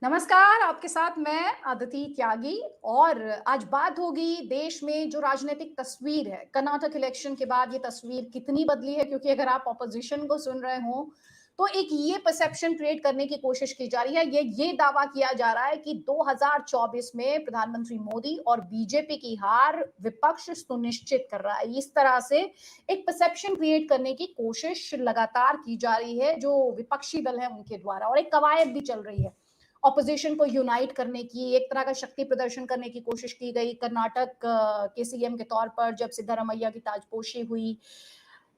नमस्कार, आपके साथ मैं अदिति त्यागी। और आज बात होगी देश में जो राजनीतिक तस्वीर है, कर्नाटक इलेक्शन के बाद ये तस्वीर कितनी बदली है, क्योंकि अगर आप ऑपोजिशन को सुन रहे हो, तो एक ये परसेप्शन क्रिएट करने की कोशिश की जा रही है, ये दावा किया जा रहा है कि 2024 में प्रधानमंत्री मोदी और बीजेपी की हार विपक्ष सुनिश्चित कर रहा है। इस तरह से एक परसेप्शन क्रिएट करने की कोशिश लगातार की जा रही है, जो विपक्षी दल है उनके द्वारा, और एक कवायद भी चल रही है ऑपोजिशन को यूनाइट करने की। एक तरह का शक्ति प्रदर्शन करने की कोशिश की गई कर्नाटक के सीएम के तौर पर जब सिद्धारमैया की ताजपोशी हुई।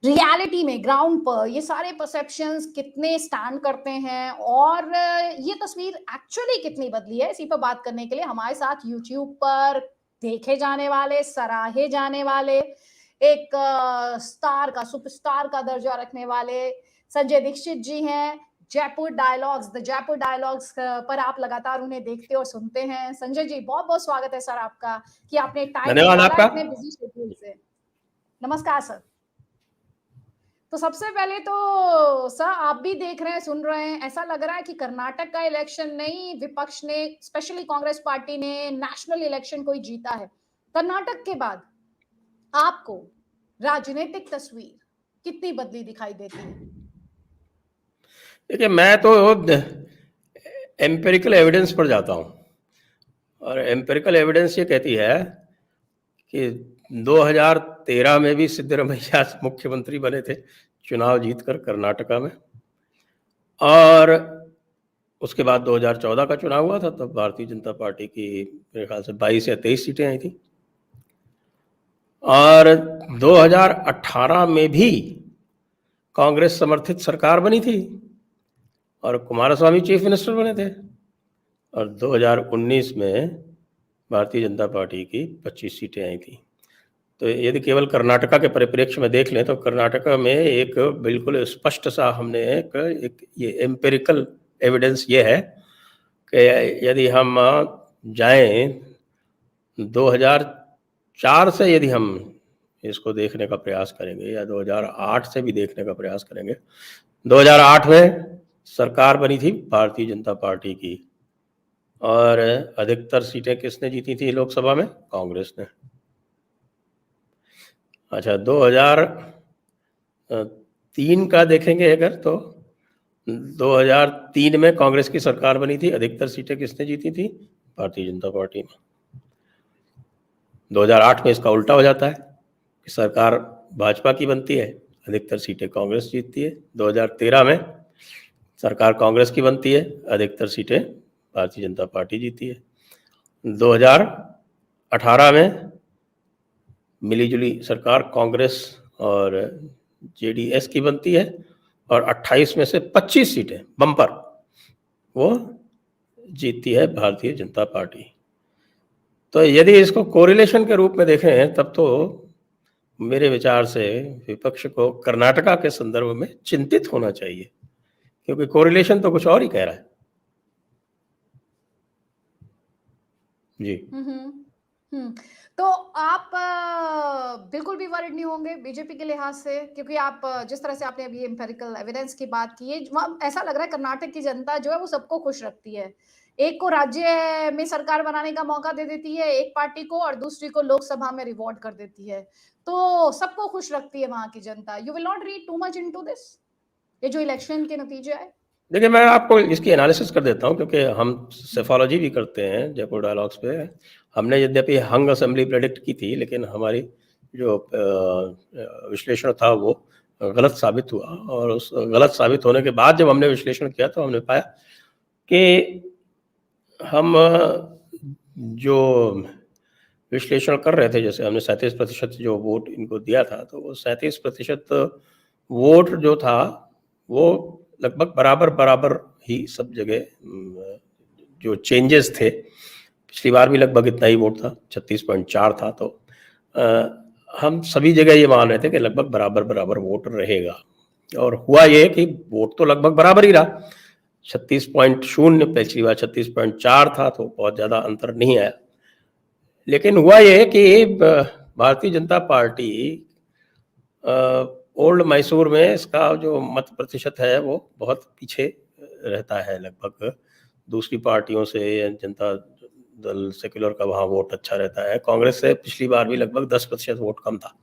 रियलिटी में ग्राउंड पर ये सारे परसेप्शंस कितने स्टैंड करते हैं और ये तस्वीर एक्चुअली कितनी बदली है, इसी पर बात करने के लिए हमारे साथ यूट्यूब पर देखे जाने वाले, सराहे जाने वाले, एक स्टार का, सुपरस्टार का दर्जा रखने वाले संजय दीक्षित जी हैं। Jaipur dialogues, the Jaipur dialogues पर आप लगातार उन्हें देखते और सुनते हैं। संजय जी, बहुत बहुत स्वागत है सर आपका कि आपने टाइम धन्यवाद निकाला आपका। इतने बिजी शेड्यूल से। नमस्कार सर। तो सबसे पहले तो सर, आप भी देख रहे हैं, सुन रहे हैं, ऐसा लग रहा है कि कर्नाटक का इलेक्शन नहीं, विपक्ष ने, स्पेशली कांग्रेस पार्टी ने नेशनल इलेक्शन को ही जीता है। कर्नाटक के बाद आपको राजनीतिक तस्वीर कितनी बदली दिखाई देती है? देखिए, मैं तो एम्पिरिकल एविडेंस पर जाता हूँ और एम्पिरिकल एविडेंस ये कहती है कि 2013 में भी सिद्धरमैया मुख्यमंत्री बने थे चुनाव जीतकर कर्नाटका में, और उसके बाद 2014 का चुनाव हुआ था, तब भारतीय जनता पार्टी की मेरे ख्याल से 22 या 23 सीटें आई थी। और 2018 में भी कांग्रेस समर्थित सरकार बनी थी और कुमारस्वामी चीफ मिनिस्टर बने थे, और 2019 में भारतीय जनता पार्टी की 25 सीटें आई थी। तो यदि केवल कर्नाटका के परिप्रेक्ष्य में देख लें तो कर्नाटका में एक बिल्कुल स्पष्ट सा हमने एक ये एम्पिरिकल एविडेंस ये है कि यदि हम जाएं 2004 से, यदि हम इसको देखने का प्रयास करेंगे या 2008 से भी देखने का प्रयास करेंगे, 2008 में सरकार बनी थी भारतीय जनता पार्टी की और अधिकतर सीटें किसने जीती थी लोकसभा में? कांग्रेस ने। अच्छा, 2003 का देखेंगे अगर, तो 2003 में कांग्रेस की सरकार बनी थी, अधिकतर सीटें किसने जीती थी? भारतीय जनता पार्टी ने। 2008 में इसका उल्टा हो जाता है कि सरकार भाजपा की बनती है, अधिकतर सीटें कांग्रेस जीतती है। 2013 में सरकार कांग्रेस की बनती है, अधिकतर सीटें भारतीय जनता पार्टी जीती है। 2018 में मिलीजुली सरकार कांग्रेस और जेडीएस की बनती है और 28 में से 25 सीटें बम्पर वो जीतती है भारतीय जनता पार्टी। तो यदि इसको कोरिलेशन के रूप में देखें तब तो मेरे विचार से विपक्ष को कर्नाटका के संदर्भ में चिंतित होना चाहिए, क्योंकि कोरिलेशन तो कुछ और ही कह रहा है। जी। तो आप बिल्कुल भी वरिड नहीं होंगे बीजेपी के लिहाज से, क्योंकि आप जिस तरह से आपने अभी एम्पेरिकल एविडेंस की बात की है, ऐसा लग रहा है कर्नाटक की जनता जो है वो सबको खुश रखती है। एक को राज्य में सरकार बनाने का मौका दे देती है एक पार्टी को, और दूसरी को लोकसभा में रिवॉर्ड कर देती है। तो सबको खुश रखती है वहां की जनता। You will not read too much into this, ये जो इलेक्शन के नतीजे आए। देखिए, मैं आपको इसकी एनालिसिस कर देता हूँ, क्योंकि हम सेफोलॉजी भी करते हैं जयपुर डायलॉग्स पे। हमने यद्यपि हंग असेंबली प्रेडिक्ट की थी, लेकिन हमारी जो विश्लेषण था वो गलत साबित हुआ, और उस गलत साबित होने के बाद जब हमने विश्लेषण किया तो हमने पाया कि हम जो विश्लेषण कर रहे थे, जैसे हमने 37% जो वोट इनको दिया था, तो वो 37% वोट जो था वो लगभग बराबर ही सब जगह जो चेंजेस थे, पिछली बार भी लगभग इतना ही वोट था, 36.4 था। तो हम सभी जगह ये मान रहे थे कि लगभग बराबर वोट रहेगा, और हुआ ये कि वोट तो लगभग बराबर ही रहा। 36.0 पिछली बार 36.4 था, तो बहुत ज़्यादा अंतर नहीं आया। लेकिन हुआ ये कि भारतीय जनता पार्टी ओल्ड मैसूर में इसका जो मत प्रतिशत है वो बहुत पीछे रहता है, लगभग दूसरी पार्टियों से जनता दल सेक्युलर का वहाँ वोट अच्छा रहता है। कांग्रेस से पिछली बार भी लगभग 10% वोट कम था।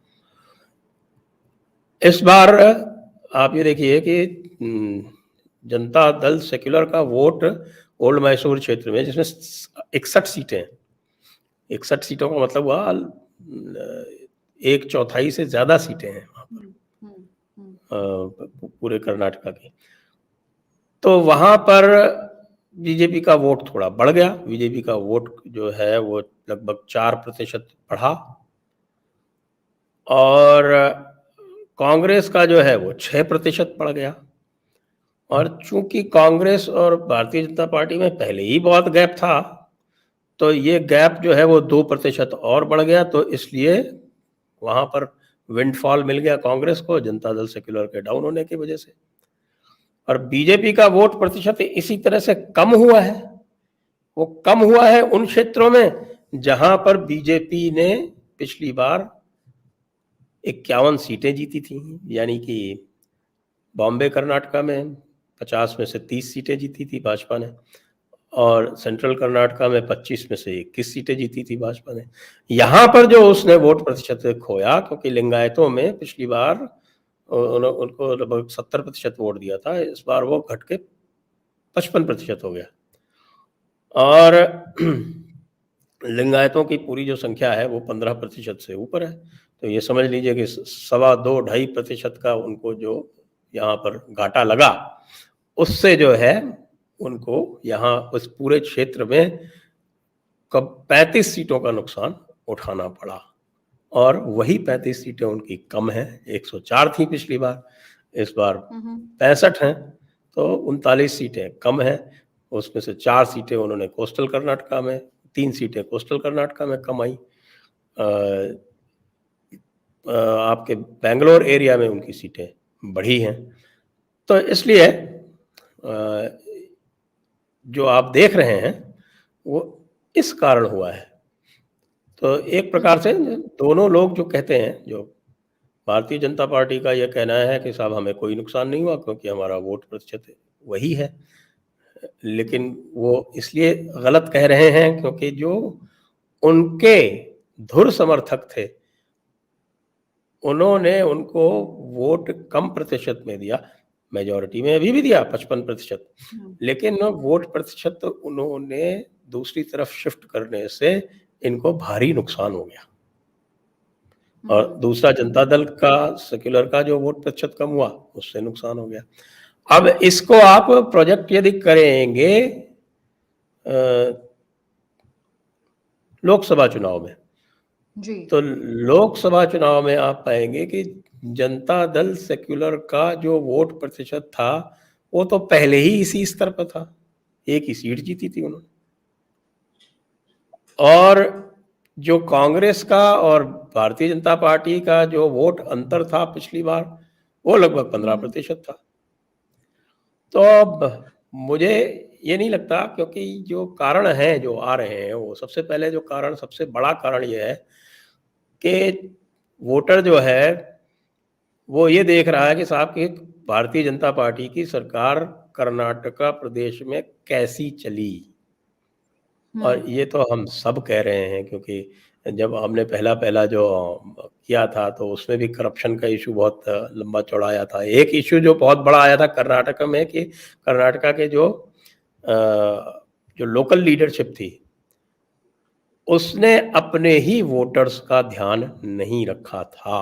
इस बार आप ये देखिए कि जनता दल सेक्युलर का वोट ओल्ड मैसूर क्षेत्र में, जिसमें 61 सीटें हैं, 61 सीटों का मतलब हुआ 1/4 से ज्यादा सीटें हैं वहाँ पर पूरे कर्नाटका की। तो वहां पर बीजेपी का वोट थोड़ा बढ़ गया। बीजेपी का वोट जो है वो लगभग 4% बढ़ा, और कांग्रेस का जो है वो 6% बढ़ गया। और चूंकि कांग्रेस और भारतीय जनता पार्टी में पहले ही बहुत गैप था, तो ये गैप जो है वो 2% और बढ़ गया। तो इसलिए वहां पर विंडफॉल मिल गया कांग्रेस को, जनता दल सेक्युलर के डाउन होने की वजह से। और बीजेपी का वोट प्रतिशत इसी तरह से कम हुआ है। वो कम हुआ है उन क्षेत्रों में जहां पर बीजेपी ने पिछली बार 51 सीटें जीती थी, यानी कि बॉम्बे कर्नाटका में 50 में से 30 सीटें जीती थी भाजपा ने, और सेंट्रल कर्नाटका में 25 में से 21 सीटें जीती थी भाजपा ने। यहाँ पर जो उसने वोट प्रतिशत खोया, क्योंकि लिंगायतों में पिछली बार उनको लगभग 70% वोट दिया था, इस बार वो घट के 55% हो गया। और लिंगायतों की पूरी जो संख्या है वो 15% से ऊपर है। तो ये समझ लीजिए कि 2.25-2.5% का उनको जो यहाँ पर घाटा लगा, उससे जो है उनको यहाँ उस पूरे क्षेत्र में कब 35 सीटों का नुकसान उठाना पड़ा। और वही 35 सीटें उनकी कम हैं। 104 थी पिछली बार, इस बार 65 हैं, तो 39 सीटें कम हैं। उसमें से 4 सीटें उन्होंने कोस्टल कर्नाटका में, 3 सीटें कोस्टल कर्नाटका में कम आई। आपके बेंगलोर एरिया में उनकी सीटें बढ़ी हैं। तो इसलिए जो आप देख रहे हैं वो इस कारण हुआ है। तो एक प्रकार से दोनों लोग जो कहते हैं, जो भारतीय जनता पार्टी का यह कहना है कि साहब हमें कोई नुकसान नहीं हुआ क्योंकि हमारा वोट प्रतिशत वही है, लेकिन वो इसलिए गलत कह रहे हैं क्योंकि जो उनके धुर समर्थक थे उन्होंने उनको वोट कम प्रतिशत में दिया, मेजॉरिटी में अभी भी दिया 55%, लेकिन वोट प्रतिशत उन्होंने दूसरी तरफ शिफ्ट करने से इनको भारी नुकसान हो गया। और दूसरा जनता दल का सेक्युलर का जो वोट प्रतिशत कम हुआ उससे नुकसान हो गया। अब इसको आप प्रोजेक्ट यदि करेंगे लोकसभा चुनाव में जी, तो लोकसभा चुनाव में आप पाएंगे कि जनता दल सेक्युलर का जो वोट प्रतिशत था वो तो पहले ही इसी स्तर पर था, 1 ही सीट जीती थी उन्होंने। और जो कांग्रेस का और भारतीय जनता पार्टी का जो वोट अंतर था पिछली बार वो लगभग 15% था। तो अब मुझे ये नहीं लगता, क्योंकि जो कारण हैं जो आ रहे हैं वो सबसे पहले जो कारण, सबसे बड़ा कारण ये है कि वोटर जो है वो ये देख रहा है कि साहब कि भारतीय जनता पार्टी की सरकार कर्नाटका प्रदेश में कैसी चली। और ये तो हम सब कह रहे हैं, क्योंकि जब हमने पहला जो किया था तो उसमें भी करप्शन का इशू बहुत लंबा चौड़ा आया था। एक इशू जो बहुत बड़ा आया था कर्नाटका में कि कर्नाटका के जो लोकल लीडरशिप थी उसने अपने ही वोटर्स का ध्यान नहीं रखा था।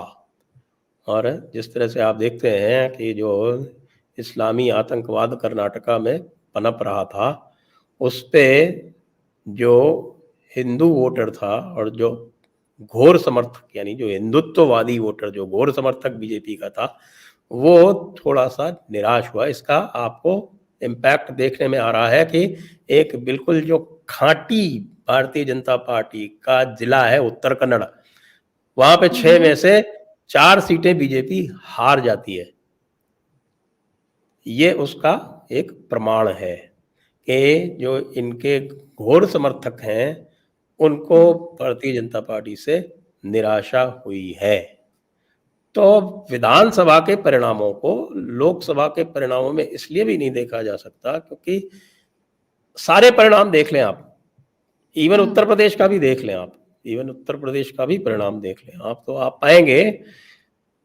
और जिस तरह से आप देखते हैं कि जो इस्लामी आतंकवाद कर्नाटका में पनप रहा था, उस पे जो हिंदू वोटर था और जो घोर समर्थक, यानी जो हिंदुत्ववादी वोटर, जो घोर समर्थक बीजेपी का था, वो थोड़ा सा निराश हुआ। इसका आपको इम्पैक्ट देखने में आ रहा है कि एक बिल्कुल जो खांटी भारतीय जनता पार्टी का जिला है उत्तर कन्नड़, वहां पे 6 में से 4 सीटें बीजेपी हार जाती है। ये उसका एक प्रमाण है कि जो इनके घोर समर्थक हैं उनको भारतीय जनता पार्टी से निराशा हुई है। तो विधानसभा के परिणामों को लोकसभा के परिणामों में इसलिए भी नहीं देखा जा सकता क्योंकि सारे परिणाम देख लें आप, इवन उत्तर प्रदेश का भी देख लें आप, इवन उत्तर प्रदेश का भी परिणाम देख लें आप, तो आप पाएंगे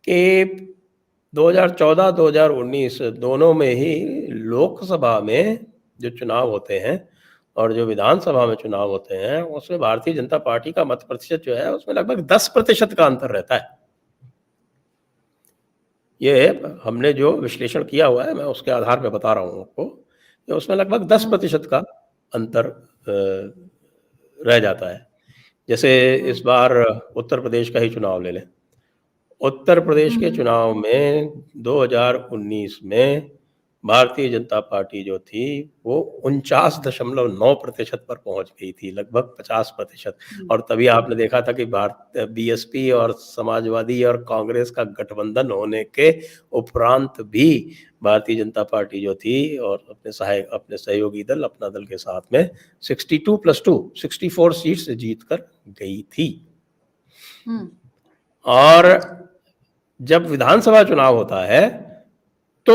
कि 2014-2019 दोनों में ही लोकसभा में जो चुनाव होते हैं और जो विधानसभा में चुनाव होते हैं, उसमें भारतीय जनता पार्टी का मत प्रतिशत जो है उसमें लगभग 10% का अंतर रहता है। ये हमने जो विश्लेषण किया हुआ है, मैं उसके आधार पे बता रहा हूँ आपको, कि उसमें लगभग 10% का अंतर रह जाता है। जैसे इस बार उत्तर प्रदेश का ही चुनाव ले लें। उत्तर प्रदेश के चुनाव में 2019 में भारतीय जनता पार्टी जो थी वो 49.9% पर पहुंच गई थी, लगभग 50%। और तभी आपने देखा था कि बीएसपी और समाजवादी और कांग्रेस का गठबंधन होने के उपरांत भी भारतीय जनता पार्टी जो थी और अपने सहयोगी दल, अपना दल के साथ में 62+2 64 सीट से जीत कर गई थी। और जब विधानसभा चुनाव होता है तो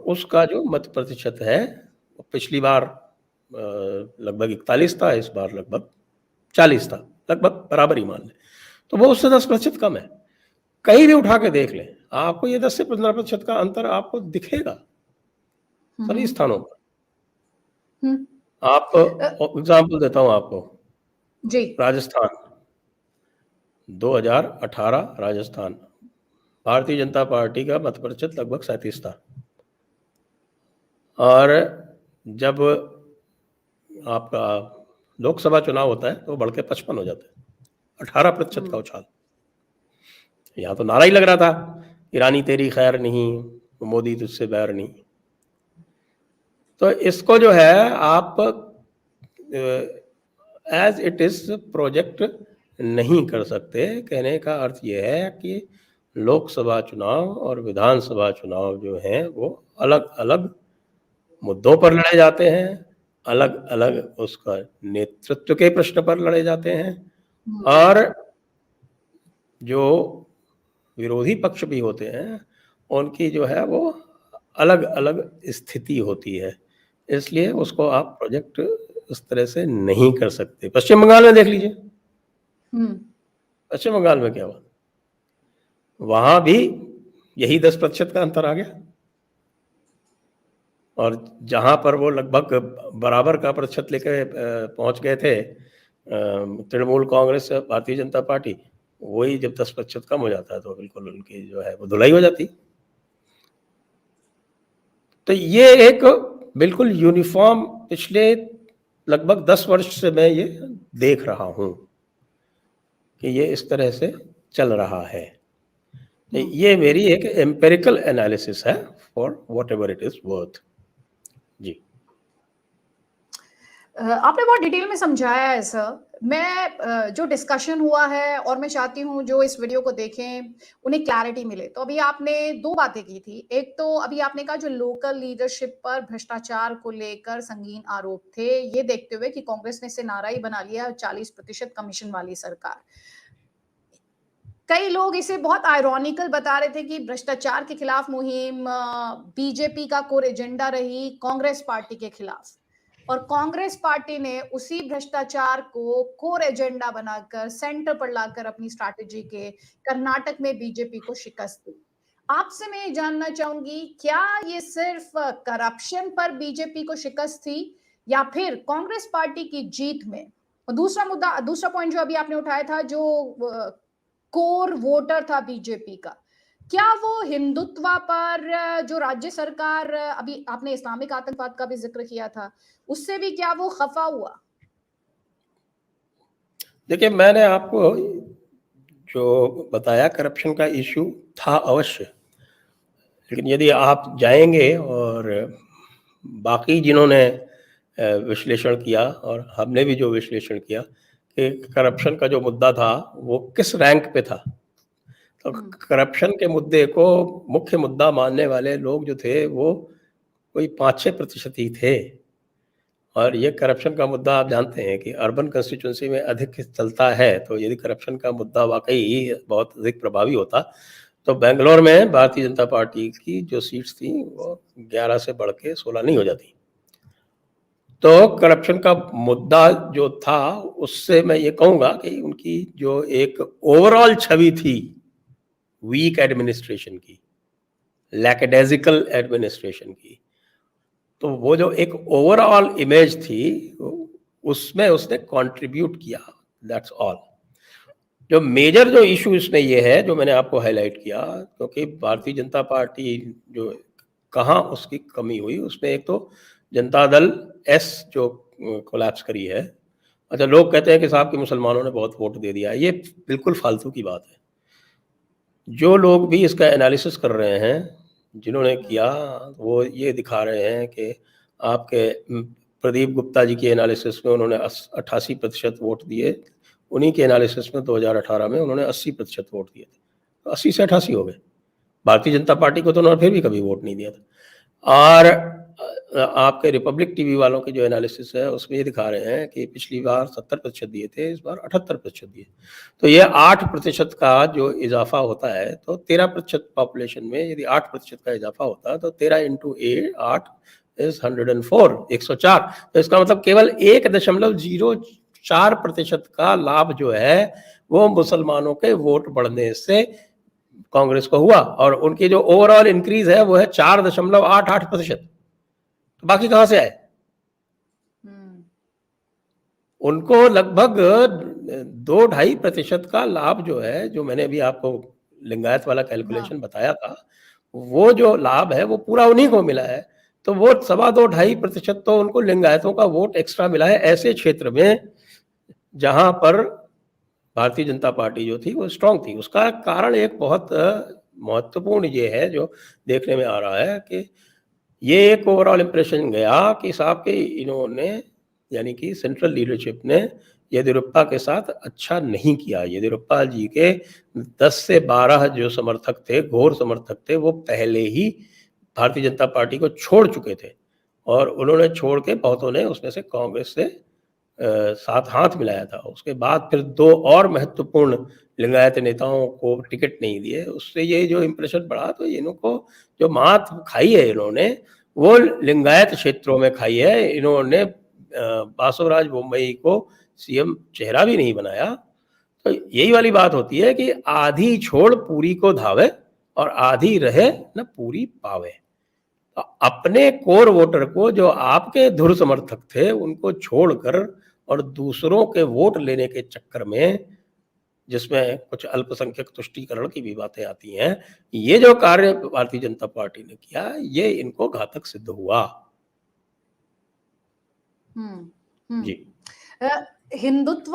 उसका जो मत प्रतिशत है पिछली बार लगभग 41 था, इस बार लगभग 40 था, लगभग बराबर ही मान लें, तो वो उससे 10% कम है। कहीं भी उठा के देख लें, आपको ये 10 से 15% का अंतर आपको दिखेगा सभी स्थानों पर। आप एग्जाम्पल देता हूं आपको जी। राजस्थान 2018 राजस्थान, भारतीय जनता पार्टी का मत प्रतिशत लगभग 37 था, और जब आपका लोकसभा चुनाव होता है तो बढ़ के 55 हो जाता है, 18% का उछाल। यहाँ तो नारा ही लग रहा था, ईरानी तेरी खैर नहीं, मोदी तुझसे बैर नहीं। तो इसको जो है आप एज इट इज प्रोजेक्ट नहीं कर सकते। कहने का अर्थ यह है कि लोकसभा चुनाव और विधानसभा चुनाव जो हैं वो अलग अलग मुद्दों पर लड़े जाते हैं, अलग अलग उसका नेतृत्व के प्रश्न पर लड़े जाते हैं, और जो विरोधी पक्ष भी होते हैं उनकी जो है वो अलग अलग स्थिति होती है। इसलिए उसको आप प्रोजेक्ट उस तरह से नहीं कर सकते। पश्चिम बंगाल में देख लीजिए, पश्चिम बंगाल में क्या हुआ, वहां भी यही 10% का अंतर आ गया, और जहां पर वो लगभग बराबर का प्रतिशत लेकर पहुंच गए थे तृणमूल कांग्रेस भारतीय जनता पार्टी, वही जब 10% कम हो जाता है तो बिल्कुल उनकी जो है वो धुलाई हो जाती। तो ये एक बिल्कुल यूनिफॉर्म पिछले लगभग 10 वर्ष से मैं ये देख रहा हूं कि ये इस तरह से चल रहा है। ये मेरी एक एम्पिरिकल एनालिसिस है for whatever it is worth. जी, आपने बहुत डिटेल में समझाया है सर। मैं जो डिस्कशन हुआ है, और मैं चाहती हूँ जो इस वीडियो को देखें उन्हें क्लैरिटी मिले। तो अभी आपने दो बातें की थी। एक तो अभी आपने कहा जो लोकल लीडरशिप पर भ्रष्टाचार को लेकर संगीन आरोप थे, ये देखते हुए कि कांग्रेस ने इसे नारा ही बना लिया 40% कमीशन वाली सरकार। कई लोग इसे बहुत आयरॉनिकल बता रहे थे कि भ्रष्टाचार के खिलाफ मुहिम बीजेपी का कोर एजेंडा रही कांग्रेस पार्टी के खिलाफ, और कांग्रेस पार्टी ने उसी भ्रष्टाचार को कोर एजेंडा बनाकर सेंटर पर लाकर अपनी स्ट्रैटेजी के कर्नाटक में बीजेपी को शिकस्त दी। आपसे मैं ये जानना चाहूंगी, क्या ये सिर्फ करप्शन पर बीजेपी को शिकस्त थी या फिर कांग्रेस पार्टी की जीत में? और दूसरा पॉइंट जो अभी आपने उठाया था, जो कोर वोटर था बीजेपी का, क्या वो हिंदुत्व पर जो राज्य सरकार, अभी आपने इस्लामिक आतंकवाद का भी जिक्र किया था, उससे भी क्या वो खफा हुआ? देखिए, मैंने आपको जो बताया करप्शन का इश्यू था अवश्य, लेकिन यदि आप जाएंगे और बाकी जिन्होंने विश्लेषण किया और हमने भी जो विश्लेषण किया कि करप्शन का जो मुद्दा था वो किस रैंक पे था, तो करप्शन के मुद्दे को मुख्य मुद्दा मानने वाले लोग जो थे वो कोई 5-6% ही थे। और ये करप्शन का मुद्दा आप जानते हैं कि अर्बन कंस्टिट्यूंसी में अधिक चलता है, तो यदि करप्शन का मुद्दा वाकई बहुत अधिक प्रभावी होता तो बेंगलोर में भारतीय जनता पार्टी की जो सीट्स थी वो 11 से बढ़ के 16 नहीं हो जाती। तो करप्शन का मुद्दा जो था, उससे मैं ये कहूंगा कि उनकी जो एक ओवरऑल छवि थी वीक एडमिनिस्ट्रेशन की, लैकडेजिकल एडमिनिस्ट्रेशन की, तो वो जो एक ओवरऑल इमेज थी उसमें उसने कंट्रीब्यूट किया, दैट्स ऑल। जो मेजर जो इशू इसमें ये है, जो मैंने आपको हाईलाइट किया, क्योंकि भारतीय जनता पार्टी जो कहाँ उसकी कमी हुई, उसमें एक तो जनता दल एस जो कोलैप्स करी है। अच्छा, लोग कहते हैं कि साहब कि मुसलमानों ने बहुत वोट दे दिया, ये बिल्कुल फालतू की बात है। जो लोग भी इसका एनालिसिस कर रहे हैं, जिन्होंने किया, वो ये दिखा रहे हैं कि आपके प्रदीप गुप्ता जी के एनालिसिस में उन्होंने 88% वोट दिए, उन्हीं के एनालिसिस में 2018 में उन्होंने 80% वोट दिए थे, तो 80 से 88 हो गए। भारतीय जनता पार्टी को तो उन्होंने फिर भी कभी वोट नहीं दिया था। और आपके रिपब्लिक टीवी वालों के जो एनालिसिस है उसमें ये दिखा रहे हैं कि पिछली बार 70% दिए थे, इस बार 78% दिए, तो ये 8% का जो इजाफा होता है, तो 13% पॉपुलेशन में यदि 8% का इजाफा होता है तो 13 इंटू 8 इज 104, 104। तो इसका मतलब केवल 1.04% का लाभ जो है वो मुसलमानों के वोट बढ़ने से कांग्रेस को हुआ, और उनकी जो ओवरऑल इंक्रीज है वो है 4.88%। तो बाकी कहां से आए? उनको लगभग 2-2.5% का लाभ जो है, जो मैंने अभी आपको लिंगायत वाला कैलकुलेशन बताया था, वो जो लाभ है वो पूरा उन्हीं को मिला है। तो वो 2.25-2.5% तो उनको लिंगायतों का वोट एक्स्ट्रा मिला है, ऐसे क्षेत्र में जहां पर भारतीय जनता पार्टी जो थी वो स्ट्रांग थी। उसका कारण एक बहुत महत्वपूर्ण ये है जो देखने में आ रहा है कि ये एक ओवरऑल इंप्रेशन गया कि साहब के इन्होंने, यानी कि सेंट्रल लीडरशिप ने येदियुरप्पा के साथ अच्छा नहीं किया। येदियुरप्पा जी के 10 से 12 जो समर्थक थे, घोर समर्थक थे, वो पहले ही भारतीय जनता पार्टी को छोड़ चुके थे, और उन्होंने छोड़ के बहुतों ने उसमें से कांग्रेस से साथ हाथ मिलाया था। उसके बाद फिर 2 और महत्वपूर्ण लिंगायत नेताओं को टिकट नहीं दिए, उससे ये जो इम्प्रेशन बढ़ा। तो इनको जो मात खाई है इन्होंने, वो लिंगायत क्षेत्रों में खाई है। इन्होंने बासवराज बोम्मई को सीएम चेहरा भी नहीं बनाया। तो यही वाली बात होती है कि आधी छोड़ पूरी को धावे और आधी रहे न पूरी पावे। तो अपने कोर वोटर को, जो आपके धुर समर्थक थे, उनको छोड़कर और दूसरों के वोट लेने के चक्कर में, जिसमें कुछ अल्पसंख्यक तुष्टीकरण की भी बातें आती हैं, ये जो कार्य भारतीय जनता पार्टी ने किया, ये इनको घातक सिद्ध हुआ। जी। हिंदुत्व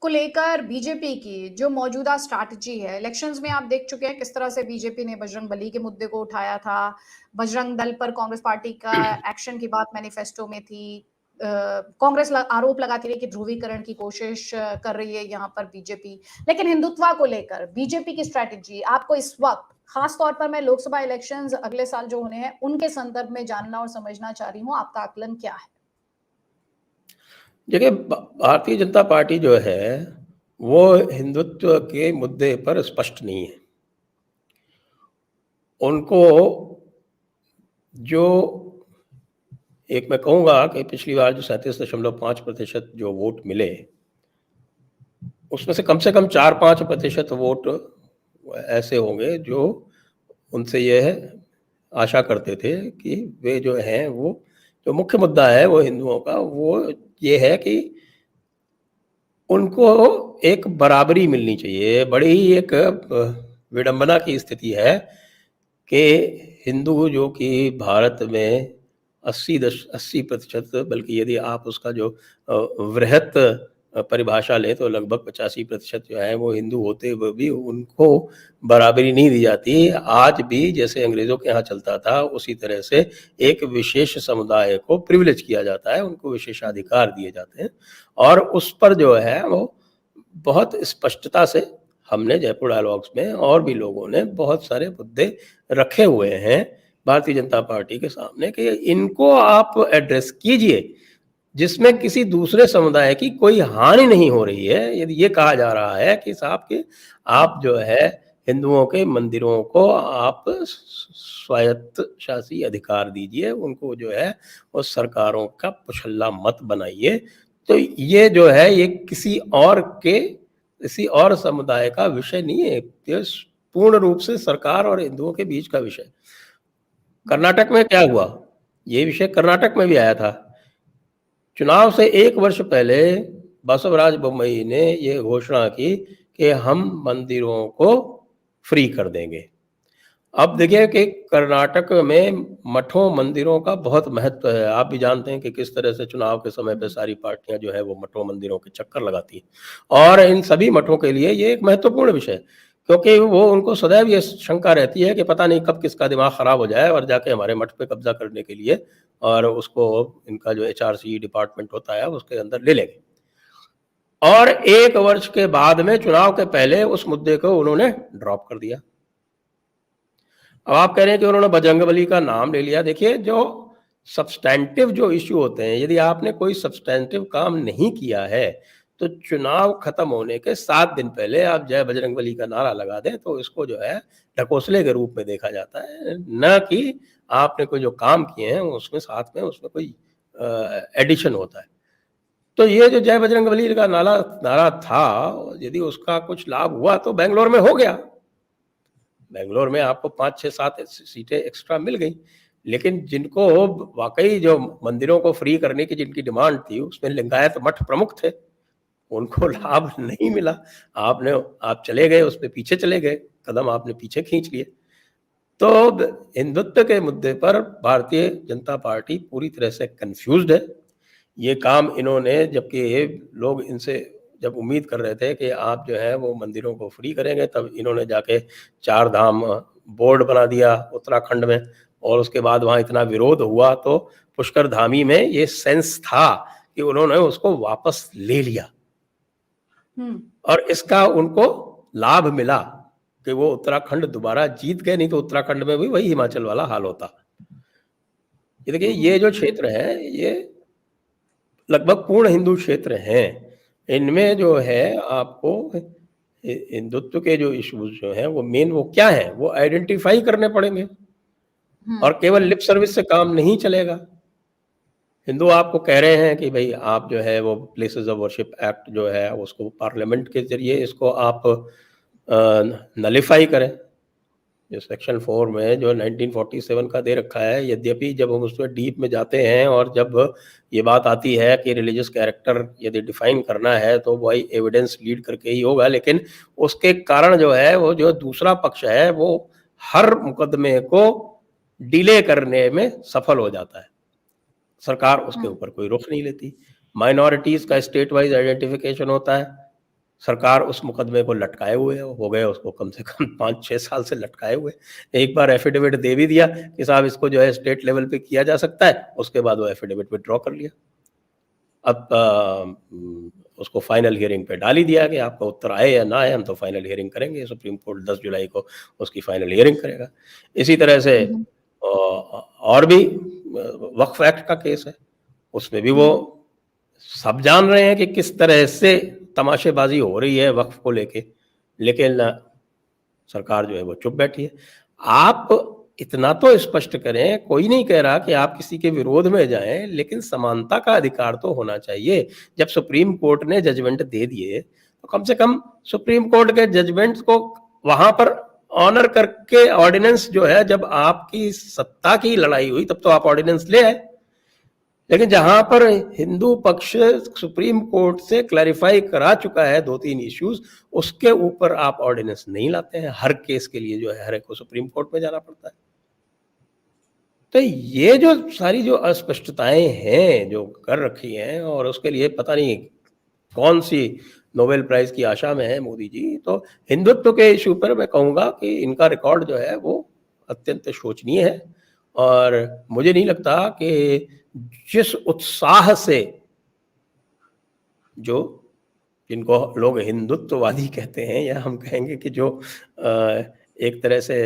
को लेकर बीजेपी की जो मौजूदा स्ट्रैटेजी है, इलेक्शंस में आप देख चुके हैं किस तरह से बीजेपी ने बजरंग बली के मुद्दे को उठाया था। बजरंग दल पर कांग्रेस पार्टी का एक्शन की बात मैनिफेस्टो में थी। कांग्रेस आरोप लगाती रही कि ध्रुवीकरण की कोशिश कर रही है यहाँ पर बीजेपी। लेकिन हिंदुत्व को लेकर बीजेपी की स्ट्रैटेजी आपको इस वक्त, खास तौर पर मैं लोकसभा इलेक्शंस अगले साल जो होने हैं उनके संदर्भ में जानना और समझना चाह रही हूँ, आपका आकलन क्या है? देखिए, भारतीय जनता पार्टी जो है वो हिंदुत्व के मुद्दे पर स्पष्ट नहीं है। उनको जो एक मैं कहूँगा कि पिछली बार जो 37.5% जो वोट मिले, उसमें से कम 4-5% वोट ऐसे होंगे जो उनसे यह आशा करते थे कि वे जो हैं, वो जो मुख्य मुद्दा है वो हिंदुओं का, वो ये है कि उनको एक बराबरी मिलनी चाहिए। बड़ी ही एक विडंबना की स्थिति है कि हिंदू जो कि भारत में 80% बल्कि यदि आप उसका जो वृहत परिभाषा लें तो लगभग 85% जो है वो हिंदू होते हुए भी उनको बराबरी नहीं दी जाती। आज भी जैसे अंग्रेज़ों के यहाँ चलता था, उसी तरह से एक विशेष समुदाय को प्रिविलेज किया जाता है, उनको विशेषाधिकार दिए जाते हैं, और उस पर जो है वो बहुत स्पष्टता से हमने जयपुर डायलॉग्स में और भी लोगों ने बहुत सारे मुद्दे रखे हुए हैं भारतीय जनता पार्टी के सामने कि इनको आप एड्रेस कीजिए, जिसमें किसी दूसरे समुदाय की कोई हानि नहीं हो रही है। यदि ये कहा जा रहा है कि साहब कि आप जो है हिंदुओं के मंदिरों को आप स्वायत्त शासी अधिकार दीजिए, उनको जो है वो सरकारों का पुछल्ला मत बनाइए। तो ये जो है ये किसी और समुदाय का विषय नहीं है, ये पूर्ण रूप से सरकार और हिंदुओं के बीच का विषय। कर्नाटक में क्या हुआ, ये विषय कर्नाटक में भी आया था। चुनाव से 1 वर्ष पहले बसवराज बोम्मई ने ये घोषणा की कि हम मंदिरों को फ्री कर देंगे। अब देखिए कि कर्नाटक में मठों मंदिरों का बहुत महत्व है। आप भी जानते हैं कि किस तरह से चुनाव के समय पे सारी पार्टियां जो है वो मठों मंदिरों के चक्कर लगाती हैं, और इन सभी मठों के लिए ये एक महत्वपूर्ण विषय है, क्योंकि वो उनको सदैव ये शंका रहती है कि पता नहीं कब किसका दिमाग खराब हो जाए और जाके हमारे मठ पे कब्जा करने के लिए और उसको इनका जो HRC डिपार्टमेंट होता है उसके अंदर ले लेंगे। और 1 वर्ष के बाद में चुनाव के पहले उस मुद्दे को उन्होंने ड्रॉप कर दिया। अब आप कह रहे हैं कि उन्होंने बजरंगबली का नाम ले लिया। देखिए, जो सब्सटैंटिव जो इश्यू होते हैं, यदि आपने कोई सब्सटैंटिव काम नहीं किया है तो चुनाव खत्म होने के 7 दिन पहले आप जय बजरंगबली का नारा लगा दें तो इसको जो है ढकोसले के रूप में देखा जाता है, न कि आपने कोई जो काम किए हैं उसमें साथ में उसमें कोई एडिशन होता है। तो ये जो जय बजरंगबली का नारा था, यदि उसका कुछ लाभ हुआ तो बेंगलोर में हो गया। बेंगलोर में आपको 5, 6, 7 सीटें एक्स्ट्रा मिल गई, लेकिन जिनको वाकई जो मंदिरों को फ्री करने की जिनकी डिमांड थी उसमें लिंगायत मठ प्रमुख थे, उनको लाभ नहीं मिला। आप चले गए, उस पे पीछे चले गए, कदम आपने पीछे खींच लिए। तो हिंदुत्व के मुद्दे पर भारतीय जनता पार्टी पूरी तरह से कंफ्यूज्ड है। ये काम इन्होंने, जबकि लोग इनसे जब उम्मीद कर रहे थे कि आप जो है वो मंदिरों को फ्री करेंगे, तब इन्होंने जाके 4 धाम बोर्ड बना दिया उत्तराखंड में, और उसके बाद वहाँ इतना विरोध हुआ तो पुष्कर धामी में ये सेंस था कि उन्होंने उसको वापस ले लिया, और इसका उनको लाभ मिला कि वो उत्तराखंड दोबारा जीत गए, नहीं तो उत्तराखंड में भी वही हिमाचल वाला हाल होता। ये देखिए, ये जो क्षेत्र है ये लगभग पूर्ण हिंदू क्षेत्र हैं। इनमें जो है आपको हिंदुत्व के जो इश्यूज जो हैं वो मेन वो क्या है वो आइडेंटिफाई करने पड़ेंगे, और केवल लिप सर्विस से काम नहीं चलेगा। हिंदू आपको कह रहे हैं कि भाई आप जो है वो प्लेसेस ऑफ वर्शिप एक्ट जो है उसको पार्लियामेंट के जरिए इसको आप नलिफाई करें। जो सेक्शन 4 में जो 1947 का दे रखा है, यद्यपि जब हम उसमें डीप में जाते हैं और जब ये बात आती है कि रिलीजियस कैरेक्टर यदि डिफाइन करना है तो वही एविडेंस लीड करके ही होगा, लेकिन उसके कारण जो है वो जो दूसरा पक्ष है वो हर मुकदमे को डिले करने में सफल हो जाता है। सरकार उसके ऊपर कोई रुख नहीं लेती। माइनॉरिटीज का स्टेट वाइज आइडेंटिफिकेशन होता है, सरकार उस मुकदमे को लटकाए हुए हो गए, उसको कम से कम 5-6 साल से लटकाए हुए। एक बार एफिडेविट दे भी दिया कि साहब इसको जो है स्टेट लेवल पे किया जा सकता है, उसके बाद वो एफिडेविट विड्रॉ कर लिया। अब उसको फाइनल हियरिंग पे डाल ही दिया कि आपका उत्तर आए या ना आए, हम तो फाइनल हियरिंग करेंगे। सुप्रीम कोर्ट 10 जुलाई को उसकी फाइनल हियरिंग करेगा। इसी तरह से और भी वक्फ एक्ट का केस है, उसमें भी वो सब जान रहे हैं कि किस तरह से तमाशेबाजी हो रही है वक्फ को लेके, लेकिन सरकार जो है वो चुप बैठी है। आप इतना तो स्पष्ट करें, कोई नहीं कह रहा कि आप किसी के विरोध में जाएं, लेकिन समानता का अधिकार तो होना चाहिए। जब सुप्रीम कोर्ट ने जजमेंट दे दिए तो कम से कम सुप्रीम कोर्ट के जजमेंट को वहां पर ऑनर करके ऑर्डिनेंस जो है, जब आपकी सत्ता की लड़ाई हुई तब तो आप ऑर्डिनेंस ले आए, लेकिन जहां पर हिंदू पक्ष सुप्रीम कोर्ट से क्लैरिफाई करा चुका है 2-3 इश्यूज, उसके ऊपर आप ऑर्डिनेंस नहीं लाते हैं। हर केस के लिए जो है हर एक को सुप्रीम कोर्ट में जाना पड़ता है। तो ये जो सारी जो अस्पष्टताएं हैं जो कर रखी हैं, और उसके लिए पता नहीं कौन सी नोबेल प्राइज की आशा में है मोदी जी। तो हिंदुत्व के इशू पर मैं कहूँगा कि इनका रिकॉर्ड जो है वो अत्यंत शोचनीय है, और मुझे नहीं लगता कि जिस उत्साह से जो जिनको लोग हिंदुत्ववादी कहते हैं, या हम कहेंगे कि जो एक तरह से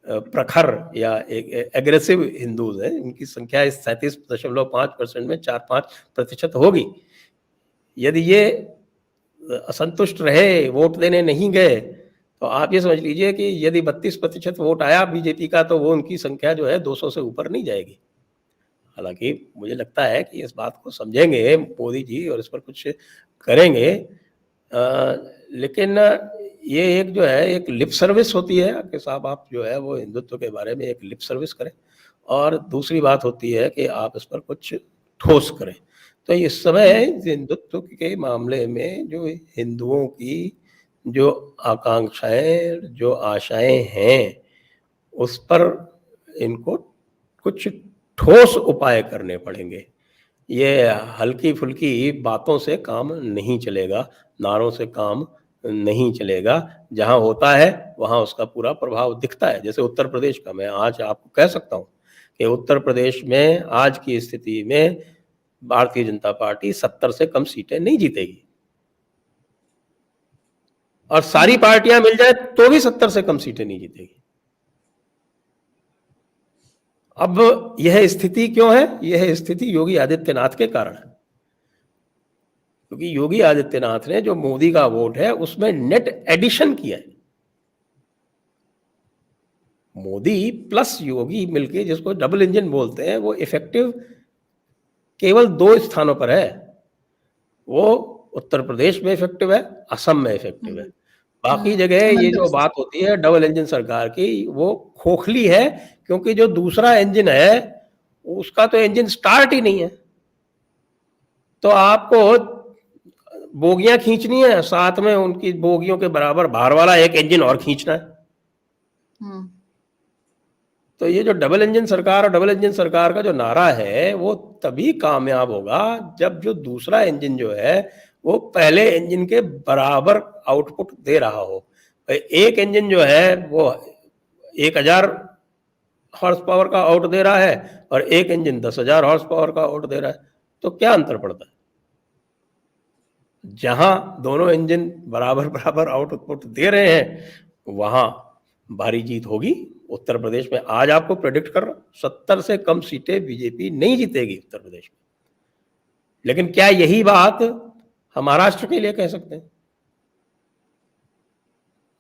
प्रखर या एक एग्रेसिव हिंदूज हैं, उनकी संख्या इस 37.5% में 4-5% होगी। यदि ये असंतुष्ट रहे, वोट देने नहीं गए, तो आप ये समझ लीजिए कि यदि 32% वोट आया बीजेपी का, तो वो उनकी संख्या जो है 200 से ऊपर नहीं जाएगी। हालाँकि मुझे लगता है कि इस बात को समझेंगे मोदी जी और इस पर कुछ करेंगे। लेकिन ये एक जो है एक लिप सर्विस होती है कि साहब आप जो है वो हिंदुत्व के बारे में एक लिप सर्विस करें, और दूसरी बात होती है कि आप इस पर कुछ ठोस करें। तो इस समय हिंदुत्व के मामले में जो हिंदुओं की जो आकांक्षाएँ, जो आशाएँ हैं, उस पर इनको कुछ ठोस उपाय करने पड़ेंगे। ये हल्की-फुल्की बातों से काम नहीं चलेगा, नारों से काम नहीं चलेगा। जहाँ होता है, वहाँ उसका पूरा प्रभाव दिखता है। जैसे उत्तर प्रदेश का मैं आज आपको कह सकता हूँ कि उत्तर प्रदेश में आज की स्थिति में भारतीय जनता पार्टी 70 से कम सीटें नहीं जीतेगी। और सारी पार्टियां मिल जाए तो भी 70 से कम सीटें नहीं जीतेगी। अब यह स्थिति क्यों है? यह स्थिति योगी आदित्यनाथ के कारण है, क्योंकि योगी आदित्यनाथ ने जो मोदी का वोट है उसमें नेट एडिशन किया है। मोदी प्लस योगी मिलके, जिसको डबल इंजन बोलते हैं, वो इफेक्टिव केवल 2 स्थानों पर है। वो उत्तर प्रदेश में इफेक्टिव है, असम में इफेक्टिव है। बाकी जगह ये जो बात होती है डबल इंजन सरकार की, वो खोखली है, क्योंकि जो दूसरा इंजन है उसका तो इंजन स्टार्ट ही नहीं है। तो आपको बोगियां खींचनी है, साथ में उनकी बोगियों के बराबर भार वाला एक इंजन और खींचना है। तो ये जो डबल इंजन सरकार और डबल इंजन सरकार का जो नारा है, वो तभी कामयाब होगा जब जो दूसरा इंजन जो है वो पहले इंजन के बराबर आउटपुट दे रहा हो। एक इंजन जो है वो 1000 हॉर्स पावर का आउट दे रहा है और एक इंजन 10,000 हॉर्स पावर का आउट दे रहा है, तो क्या अंतर पड़ता है? जहां दोनों इंजन बराबर बराबर आउटपुट दे रहे हैं, वहां भारी जीत होगी। उत्तर प्रदेश में आज आपको प्रेडिक्ट कर रहा हूं, 70 से कम सीटें बीजेपी नहीं जीतेगी उत्तर प्रदेश में। लेकिन क्या यही बात हम महाराष्ट्र के लिए कह सकते हैं?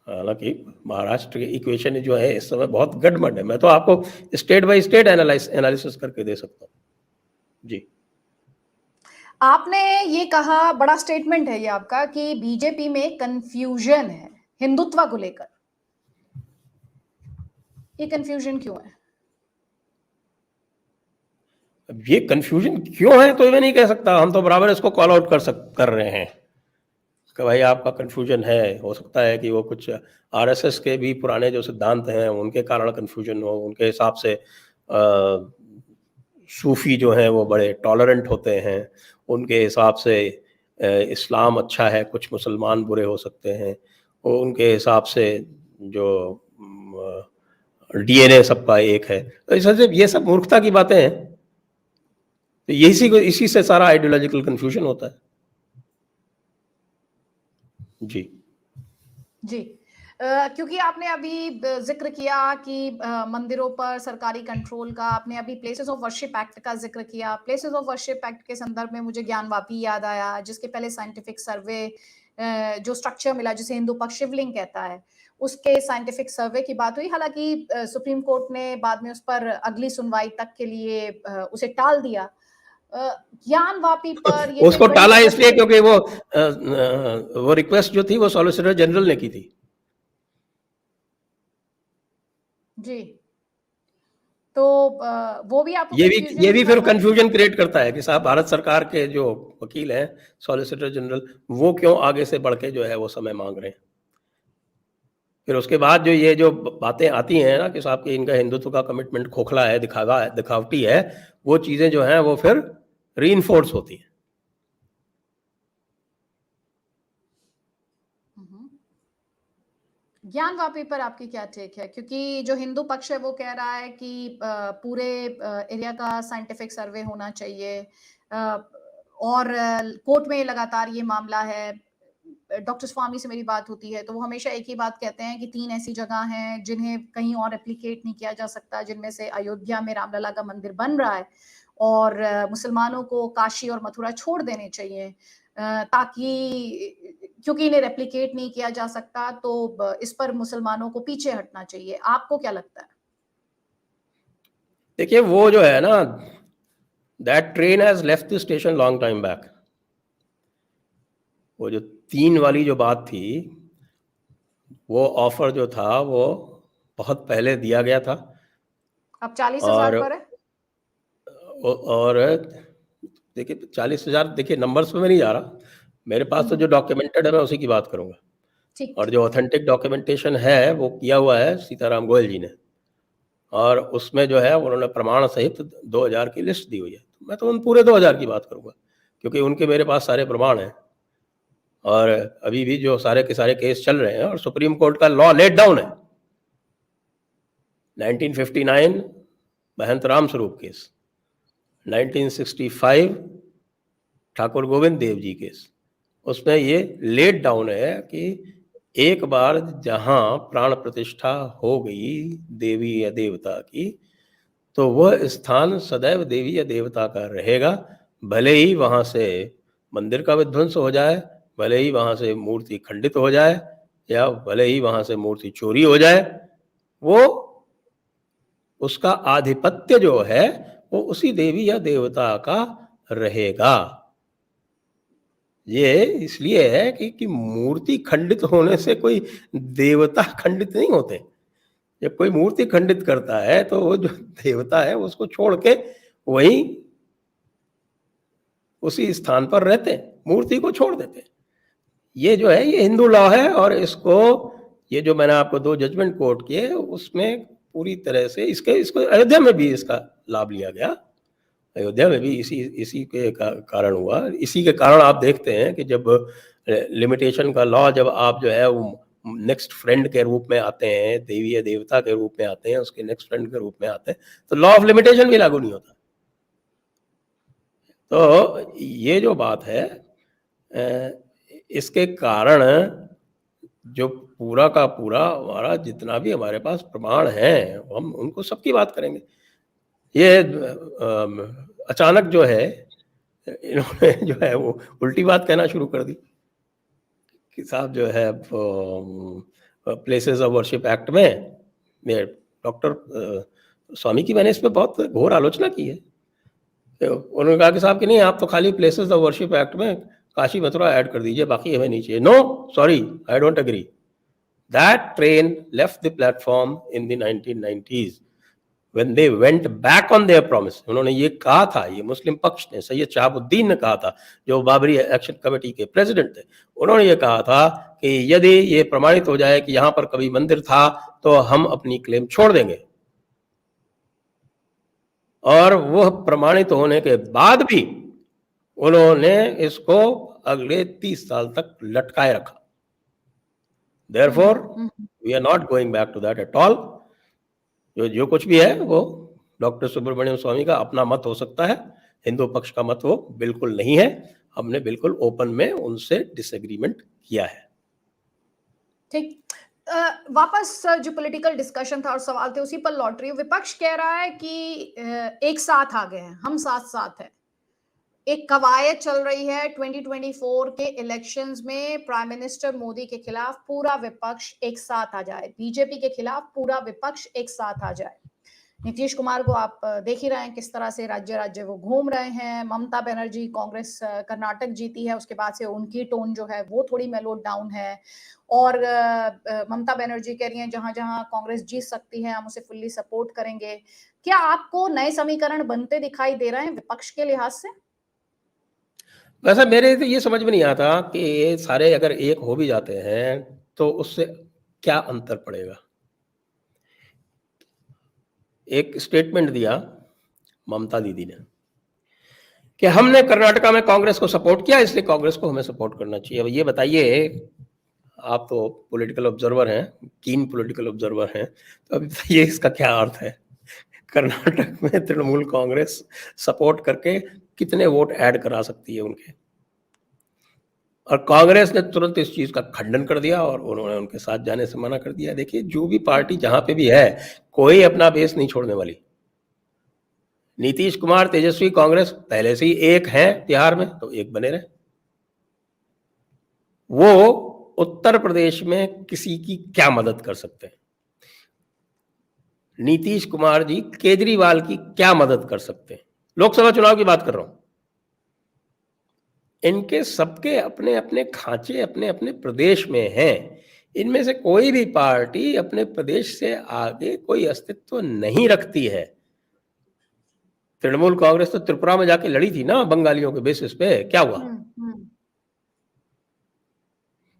हालांकि महाराष्ट्र की इक्वेशन जो है इस समय बहुत गड़बड़ है। मैं तो आपको स्टेट बाय स्टेट एनालिसिस करके दे सकता हूँ। जी, आपने ये कहा, बड़ा स्टेटमेंट है ये आपका, कि बीजेपी में कंफ्यूजन है हिंदुत्व को लेकर। ये कंफ्यूजन क्यों है? अब ये कंफ्यूजन क्यों है तो मैं नहीं कह सकता। हम तो बराबर इसको कॉल आउट कर रहे हैं कि भाई आपका कंफ्यूजन है। हो सकता है कि वो कुछ आरएसएस के भी पुराने जो सिद्धांत हैं उनके कारण कंफ्यूजन हो। उनके हिसाब से सूफी जो हैं वो बड़े टॉलरेंट होते हैं, उनके हिसाब से इस्लाम अच्छा है, कुछ मुसलमान बुरे हो सकते हैं, और उनके हिसाब से जो डीएनए सबका एक है। तो ये सब मूर्खता की बातें हैं। तो इसी से सारा आइडियोलॉजिकल कंफ्यूजन होता है। जी जी। क्योंकि आपने अभी जिक्र किया कि मंदिरों पर सरकारी कंट्रोल का, आपने अभी प्लेसेस ऑफ वर्शिप एक्ट का जिक्र किया। प्लेसेस ऑफ वर्शिप एक्ट के संदर्भ में मुझे ज्ञानवापी याद आया, जिसके पहले साइंटिफिक सर्वे जो स्ट्रक्चर मिला, जिसे हिंदू पक्ष शिवलिंग कहता है, उसके साइंटिफिक सर्वे की बात हुई। हालांकि सुप्रीम कोर्ट ने बाद में उस पर अगली सुनवाई तक के लिए उसे टाल दिया। ज्ञानवापी पर ये उसको टाला इसलिए क्योंकि वो रिक्वेस्ट जो थी वो सॉलिसिटर जनरल ने की थी। जी, तो वो भी आपको ये भी फिर कंफ्यूजन क्रिएट करता है कि साहब भारत सरकार के जो वकील हैं सॉलिसिटर जनरल, वो क्यों आगे से बढ़ के जो है वो समय मांग रहे हैं। फिर उसके बाद जो ये जो बातें आती हैं ना कि साहब कि इनका हिंदुत्व का कमिटमेंट खोखला है, दिखावटी है, वो चीजें जो हैं वो फिर रीइंफोर्स होती हैं। ज्ञानवापी पर आपकी क्या टेक है? क्योंकि जो हिंदू पक्ष है वो कह रहा है कि पूरे एरिया का साइंटिफिक सर्वे होना चाहिए, और कोर्ट में लगातार ये मामला है। डॉक्टर स्वामी से मेरी बात होती है तो वो हमेशा एक ही बात कहते हैं कि 3 ऐसी जगह हैं जिन्हें कहीं और रेप्लिकेट नहीं किया जा सकता, जिनमें से अयोध्या में रामलला का मंदिर बन रहा है, और मुसलमानों को काशी और मथुरा छोड़ देने चाहिए, ताकि क्योंकि इन्हें रेप्लिकेट नहीं किया जा सकता, तो इस पर मुसलमानों को पीछे हटना चाहिए। आपको क्या लगता है? देखिए वो जो है ना, that train has left the station long time back. वो जो 3 वाली जो बात थी, वो ऑफर जो था वो बहुत पहले दिया गया था। अब 40,000 और पर है। और देखिए 40,000, देखिए नंबर्स पे मैं नहीं जा रहा, मेरे पास तो जो डॉक्यूमेंटेड है मैं उसी की बात करूंगा। ठीक और ठीक। जो ऑथेंटिक डॉक्यूमेंटेशन है वो किया हुआ है सीताराम गोयल जी ने, और उसमें जो है उन्होंने प्रमाण सहित 2,000 की लिस्ट दी हुई है। तो मैं तो उन पूरे 2,000 की बात करूंगा, क्योंकि उनके मेरे पास सारे प्रमाण हैं। और अभी भी जो सारे के सारे केस चल रहे हैं, और सुप्रीम कोर्ट का लॉ लेट डाउन है। 1959 महंत राम स्वरूप केस, 1965 ठाकुर गोविंद देव जी केस, उसमें ये लेट डाउन है कि एक बार जहां प्राण प्रतिष्ठा हो गई देवी या देवता की, तो वह स्थान सदैव देवी या देवता का रहेगा। भले ही वहां से मंदिर का विध्वंस हो जाए, भले ही वहां से मूर्ति खंडित हो जाए, या भले ही वहां से मूर्ति चोरी हो जाए, वो उसका आधिपत्य जो है वो उसी देवी या देवता का रहेगा। ये इसलिए है कि मूर्ति खंडित होने से कोई देवता खंडित नहीं होते। जब कोई मूर्ति खंडित करता है तो वो जो देवता है उसको छोड़ के वहीं उसी स्थान पर रहते हैं, मूर्ति को छोड़ देते हैं। ये जो है ये हिंदू लॉ है, और इसको, ये जो मैंने आपको 2 जजमेंट कोर्ट किए उसमें पूरी तरह से इसको अयोध्या में भी इसका लाभ लिया गया। अयोध्या में भी इसी के कारण हुआ। इसी के कारण आप देखते हैं कि जब लिमिटेशन का लॉ, जब आप जो है वो नेक्स्ट फ्रेंड के रूप में आते हैं, देवी या देवता के रूप में आते हैं, उसके नेक्स्ट फ्रेंड के रूप में आते हैं, तो लॉ ऑफ लिमिटेशन भी लागू नहीं होता। तो ये जो बात है, इसके कारण जो पूरा का पूरा हमारा जितना भी हमारे पास प्रमाण है, हम उनको सबकी बात करेंगे। ये अचानक जो है इन्होंने जो है वो उल्टी बात कहना शुरू कर दी कि साहब जो है प्लेसेस ऑफ वर्शिप एक्ट में डॉक्टर स्वामी की मैंने इस पर बहुत घोर आलोचना की है। तो उन्होंने कहा कि साहब कि नहीं, आप तो खाली प्लेसेस ऑफ वर्शिप एक्ट में काशी मथुरा ऐड कर दीजिए, बाकी हमें नहीं चाहिए। No sorry, I don't agree. That train left the platform in the 1990s when they went back on their promise। उन्होंने ये कहा था, ये मुस्लिम पक्ष ने, सैयद शहाबुद्दीन ने कहा था, जो बाबरी एक्शन कमेटी के प्रेसिडेंट थे। उन्होंने ये कहा था कि यदि ये प्रमाणित हो जाए कि यहाँ पर कभी मंदिर था तो हम अपनी क्लेम छोड़ देंगे। और वह प्रमाणित होने के बाद भी उन्होंने इसको अगले 30 साल तक लटकाए रखा। Therefore, we are not going back to that at all। जो कुछ भी है वो डॉक्टर सुब्रमण्यम स्वामी का अपना मत हो सकता है, हिंदू पक्ष का मत वो बिल्कुल नहीं है। हमने बिल्कुल ओपन में उनसे डिसएग्रीमेंट किया है। ठीक। वापस जो पॉलिटिकल डिस्कशन था और सवाल थे उसी पर लौट रही हूँ। विपक्ष कह रहा है कि एक साथ आ गए हैं, हम साथ साथ हैं। एक कवायद चल रही है 2024 के इलेक्शंस में, प्राइम मिनिस्टर मोदी के खिलाफ पूरा विपक्ष एक साथ आ जाए, बीजेपी के खिलाफ पूरा विपक्ष एक साथ आ जाए। नीतीश कुमार को आप देख ही रहे हैं किस तरह से राज्य राज्य वो घूम रहे हैं। ममता बनर्जी, कांग्रेस कर्नाटक जीती है, उसके बाद से उनकी टोन जो है वो थोड़ी मेलोड डाउन है। और ममता बनर्जी कह रही हैं जहां जहां कांग्रेस जीत सकती है हम उसे फुल्ली सपोर्ट करेंगे। क्या आपको नए समीकरण बनते दिखाई दे रहे हैं विपक्ष के लिहाज से? वैसे मेरे तो ये समझ में नहीं आता कि ये सारे अगर एक हो भी जाते हैं तो उससे क्या अंतर पड़ेगा। एक स्टेटमेंट दिया ममता दीदी ने कि हमने कर्नाटका में कांग्रेस को सपोर्ट किया, इसलिए कांग्रेस को हमें सपोर्ट करना चाहिए। अब ये बताइए, आप तो पॉलिटिकल ऑब्जर्वर हैं, कीन पॉलिटिकल ऑब्जर्वर हैं, तो अभी बताइए इसका क्या अर्थ है। कर्नाटक में तृणमूल कांग्रेस सपोर्ट करके कितने वोट ऐड करा सकती है उनके, और कांग्रेस ने तुरंत इस चीज का खंडन कर दिया और उन्होंने उनके साथ जाने से मना कर दिया। देखिए जो भी पार्टी जहां पे भी है, कोई अपना बेस नहीं छोड़ने वाली। नीतीश कुमार, तेजस्वी, कांग्रेस पहले से ही एक हैं बिहार में, तो एक बने रहे। वो उत्तर प्रदेश में किसी की क्या मदद कर सकते हैं? नीतीश कुमार जी केजरीवाल की क्या मदद कर सकते हैं? लोकसभा चुनाव की बात कर रहा हूं। इनके सबके अपने अपने खांचे अपने अपने प्रदेश में हैं। इनमें से कोई भी पार्टी अपने प्रदेश से आगे कोई अस्तित्व नहीं रखती है। तृणमूल कांग्रेस तो त्रिपुरा में जाके लड़ी थी ना बंगालियों के बेसिस पे, क्या हुआ?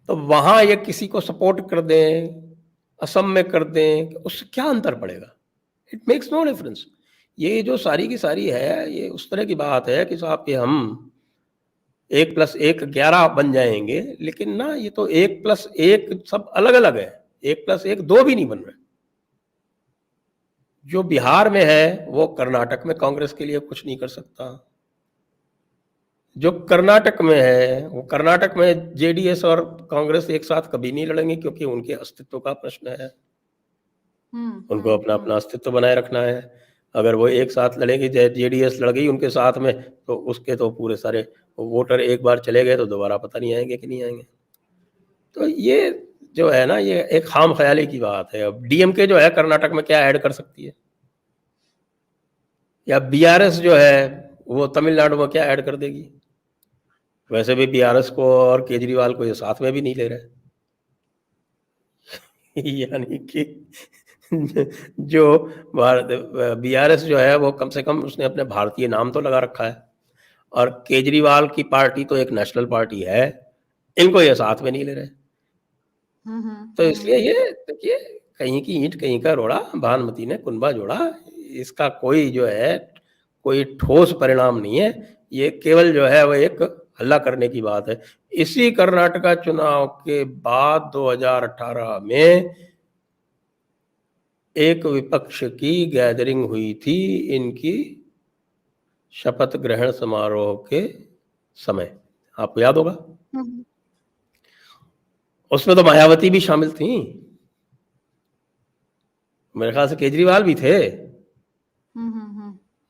तो वहां ये किसी को सपोर्ट कर दें, असम में कर दें, उससे क्या अंतर पड़ेगा? It makes no difference. ये जो सारी की सारी है, ये उस तरह की बात है कि साहब ये हम 1+1 11 बन जाएंगे, लेकिन ना ये तो 1+1 सब अलग अलग है। 1+1 2 भी नहीं बन रहे। जो बिहार में है वो कर्नाटक में कांग्रेस के लिए कुछ नहीं कर सकता। जो कर्नाटक में है वो कर्नाटक में जेडीएस और कांग्रेस एक साथ कभी नहीं लड़ेंगे, क्योंकि उनके अस्तित्व का प्रश्न है। उनको अपना अपना अस्तित्व बनाए रखना है। अगर वो एक साथ लड़ेंगे, जेडीएस लड़ गई उनके साथ में, तो उसके तो पूरे सारे वोटर एक बार चले गए तो दोबारा पता नहीं आएंगे कि नहीं आएंगे। तो ये जो है ना, ये एक खाम ख्याली की बात है। अब डीएमके जो है कर्नाटक में क्या ऐड कर सकती है, या बीआरएस जो है वो तमिलनाडु में क्या ऐड कर देगी? वैसे भी बीआरएस को और केजरीवाल को ये साथ में भी नहीं ले रहे। यानी कि जो बीआरएस जो है वो कम से कम उसने अपने भारतीय नाम तो लगा रखा है, और केजरीवाल की पार्टी तो एक नेशनल पार्टी है, इनको ये साथ में नहीं ले रहे। तो इसलिए ये देखिए, कहीं की ईंट कहीं का रोड़ा, भानुमति ने कुंभा जोड़ा, इसका कोई जो है कोई ठोस परिणाम नहीं है। ये केवल जो है वो एक हल्ला करने की बात है। इसी कर्नाटका चुनाव के बाद 2018 में एक विपक्ष की गैदरिंग हुई थी इनकी शपथ ग्रहण समारोह के समय, आपको याद होगा। उसमें तो मायावती भी शामिल थी, मेरे ख्याल से केजरीवाल भी थे।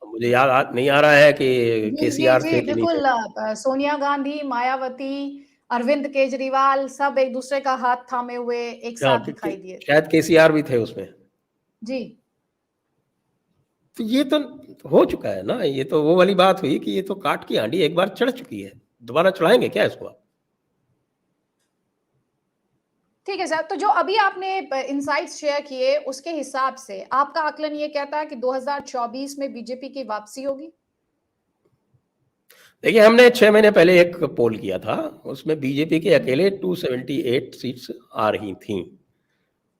मुझे याद नहीं आ रहा है कि केसीआर थे कि नहीं थे। बिल्कुल, सोनिया गांधी, मायावती, अरविंद केजरीवाल सब एक दूसरे का हाथ थामे हुए एक साथ दिखाई दिए। शायद केसीआर भी थे उसमें जी। तो ये तो हो चुका है ना, ये तो वो वाली बात हुई कि ये तो काट की हांडी एक बार चढ़ चुकी है, दोबारा चढ़ाएंगे क्या इसको आप? ठीक है सर, तो जो अभी आपने इनसाइट्स शेयर किए उसके हिसाब से आपका आकलन ये कहता है कि 2024 में बीजेपी की वापसी होगी? देखिए, हमने 6 महीने पहले एक पोल किया था, उसमें बीजेपी के अकेले 278 सीट्स आ रही थी,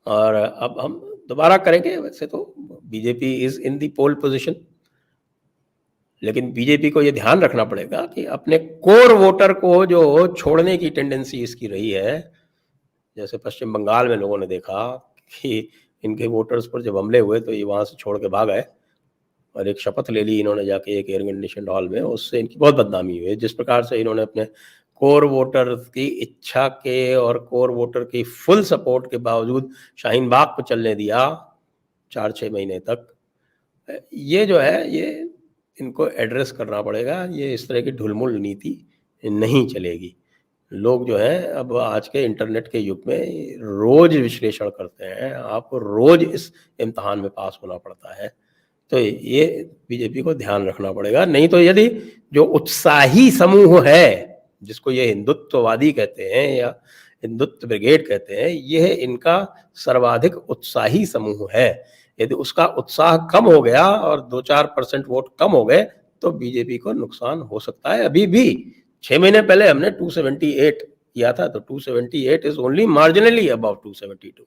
और अब हम दोबारा करेंगे। वैसे तो BJP is in the poll position, लेकिन बीजेपी को ये ध्यान रखना पड़ेगा कि अपने कोर वोटर को जो छोड़ने की टेंडेंसी इसकी रही है, जैसे पश्चिम बंगाल में लोगों ने देखा कि इनके वोटर्स पर जब हमले हुए तो ये वहाँ से छोड़ के भाग आए, और एक शपथ ले ली इन्होंने जाके एक एयर कंडीशन हॉल में, उससे इनकी बहुत बदनामी हुई। जिस प्रकार से इन्होंने अपने कोर वोटर की इच्छा के और कोर वोटर की फुल सपोर्ट के बावजूद शाहीन बाग को चलने दिया 4-6 महीने तक, ये जो है ये इनको एड्रेस करना पड़ेगा। ये इस तरह की ढुलमुल नीति नहीं चलेगी। लोग जो है अब आज के इंटरनेट के युग में रोज विश्लेषण करते हैं, आपको रोज इस इम्तिहान में पास होना पड़ता है। तो ये बीजेपी को ध्यान रखना पड़ेगा। नहीं तो यदि जो उत्साही समूह है, जिसको ये हिंदुत्ववादी कहते हैं या हिंदुत्व ब्रिगेड कहते हैं, यह इनका सर्वाधिक उत्साही समूह है। यदि उसका उत्साह कम हो गया और 2-4% वोट कम हो गए तो बीजेपी को नुकसान हो सकता है। अभी भी 6 महीने पहले हमने 278 किया था, तो 278 इज ओनली मार्जिनली अबव 272।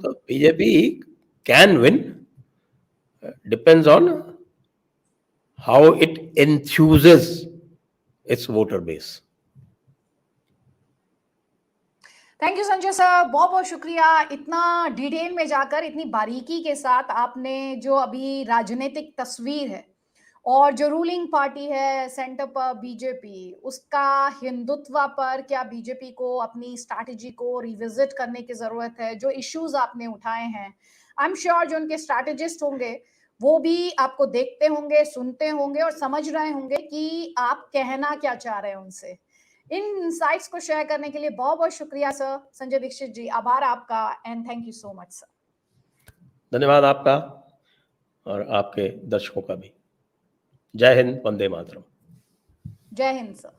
तो BJP can win, depends on how it enthuses its voter base. Thank you Sanjay sir, बहुत बहुत शुक्रिया। इतना डिटेल में जाकर इतनी बारीकी के साथ आपने जो अभी राजनीतिक तस्वीर है और जो रूलिंग पार्टी है सेंटर पर बीजेपी, उसका हिंदुत्व पर क्या बीजेपी को अपनी स्ट्रैटेजी को रिविजिट करने की जरूरत है, जो इश्यूज आपने उठाए हैं, आई एम श्योर जो उनके स्ट्रैटेजिस्ट होंगे वो भी आपको देखते होंगे, सुनते होंगे और समझ रहे होंगे कि आप कहना क्या चाह रहे हैं उनसे। इन इनसाइट्स को शेयर करने के लिए बहुत बहुत शुक्रिया सर। संजय दीक्षित जी, आभार आपका and thank you so much sir. धन्यवाद आपका और आपके दर्शकों का भी। जय हिंद, वंदे मातरम। जय हिंद सर।